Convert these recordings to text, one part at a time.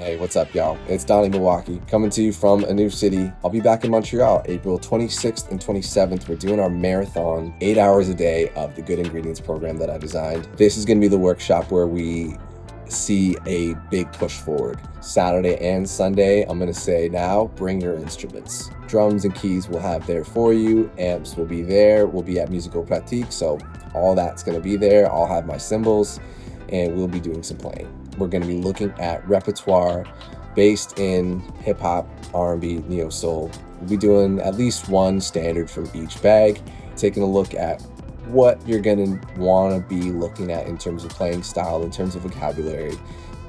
Hey, what's up, y'all? It's Donnie Milwaukee coming to you from a new city. I'll be back in Montreal, April 26th and 27th. We're doing our marathon, 8 hours a day of the Good Ingredients program that I designed. This is going to be the workshop where we see a big push forward. Saturday and Sunday, I'm going to say now, bring your instruments. Drums and keys we'll have there for you. Amps will be there. We'll be at Musical Pratique, so all that's going to be there. I'll have my cymbals, and we'll be doing some playing. We're going to be looking at repertoire based in hip hop, R&B, neo soul. We'll be doing at least one standard from each bag, taking a look at what you're going to want to be looking at in terms of playing style, in terms of vocabulary,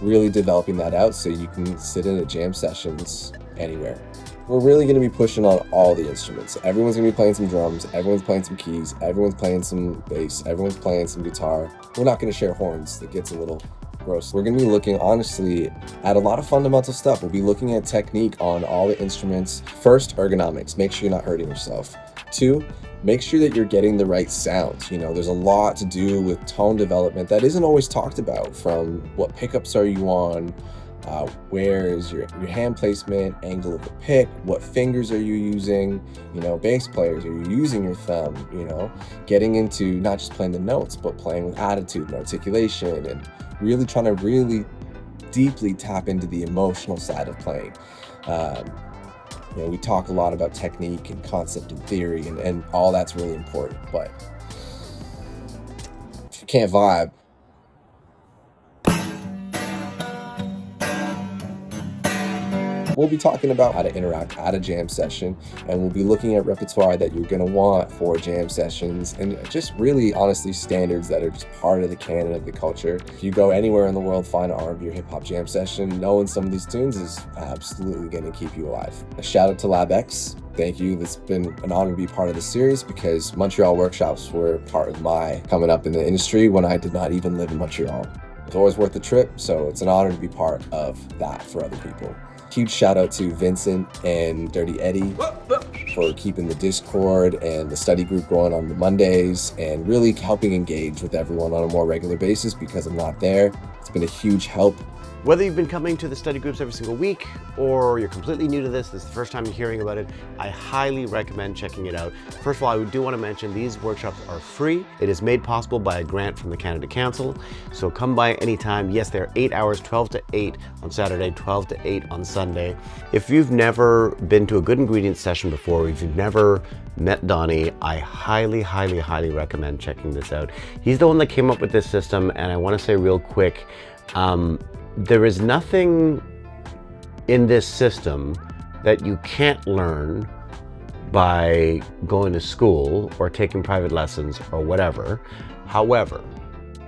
really developing that out so you can sit in at jam sessions anywhere. We're really going to be pushing on all the instruments. Everyone's going to be playing some drums, everyone's playing some keys, everyone's playing some bass, everyone's playing some guitar. We're not going to share horns. That gets a little gross. We're going to be looking, honestly, at a lot of fundamental stuff. We'll be looking at technique on all the instruments. First, ergonomics. Make sure you're not hurting yourself. 2, make sure that you're getting the right sounds. You know, there's a lot to do with tone development that isn't always talked about, from what pickups are you on, where is your hand placement, angle of the pick, what fingers are you using, you know, bass players, are you using your thumb, you know, getting into not just playing the notes, but playing with attitude and articulation, and really trying to really deeply tap into the emotional side of playing. You know, we talk a lot about technique and concept and theory, and all that's really important, but if you can't vibe, we'll be talking about how to interact at a jam session, and we'll be looking at repertoire that you're going to want for jam sessions, and just really, honestly, standards that are just part of the canon of the culture. If you go anywhere in the world, find an R&B or hip-hop jam session, knowing some of these tunes is absolutely going to keep you alive. A shout out to LabX. Thank you. It's been an honor to be part of the series, because Montreal workshops were part of my coming up in the industry when I did not even live in Montreal. It's always worth the trip, so it's an honor to be part of that for other people. Huge shout out to Vincent and Dirty Eddie for keeping the Discord and the study group going on the Mondays, and really helping engage with everyone on a more regular basis, because I'm not there. It's been a huge help. Whether you've been coming to the study groups every single week, or you're completely new to this is the first time you're hearing about it, I highly recommend checking it out. First of all, I do want to mention these workshops are free. It is made possible by a grant from the Canada Council, so come by anytime. Yes, they're 8 hours, 12 to 8 on Saturday, 12 to 8 on Sunday. If you've never been to a Good Ingredients session before, or if you've never met Donnie, I highly, highly, highly recommend checking this out. He's the one that came up with this system, and I want to say real quick, there is nothing in this system that you can't learn by going to school or taking private lessons or whatever. However,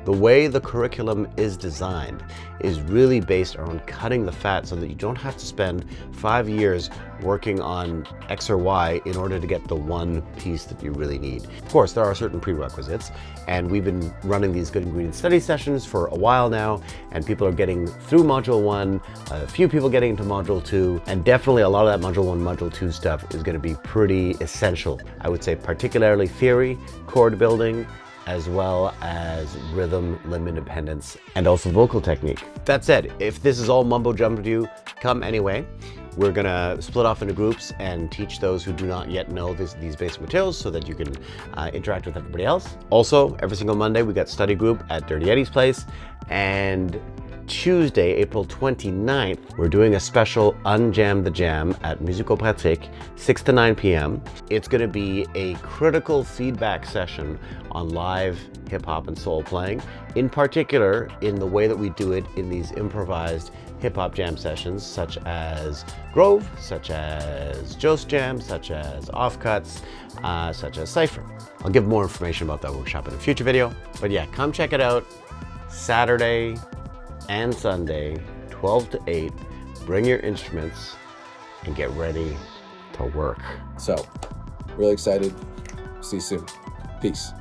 the way the curriculum is designed is really based on cutting the fat, so that you don't have to spend 5 years working on X or Y in order to get the one piece that you really need. Of course, there are certain prerequisites, and we've been running these Good Ingredient study sessions for a while now, and people are getting through Module 1, a few people getting into Module 2, and definitely a lot of that Module 1, Module 2 stuff is going to be pretty essential. I would say particularly theory, chord building, as well as rhythm, limb independence, and also vocal technique. That said, if this is all mumbo jumbo to you, come anyway. We're gonna split off into groups and teach those who do not yet know these basic materials, so that you can interact with everybody else. Also, every single Monday, we got study group at Dirty Eddie's place, and Tuesday, April 29th, we're doing a special Unjam the Jam at Musical Pratique, 6 to 9 p.m. It's going to be a critical feedback session on live hip hop and soul playing, in particular in the way that we do it in these improvised hip hop jam sessions, such as Grove, such as Jost Jam, such as Offcuts, such as Cypher. I'll give more information about that workshop in a future video, but yeah, come check it out. Saturday and Sunday, 12 to 8. Bring your instruments and get ready to work. So, really excited. See you soon. Peace.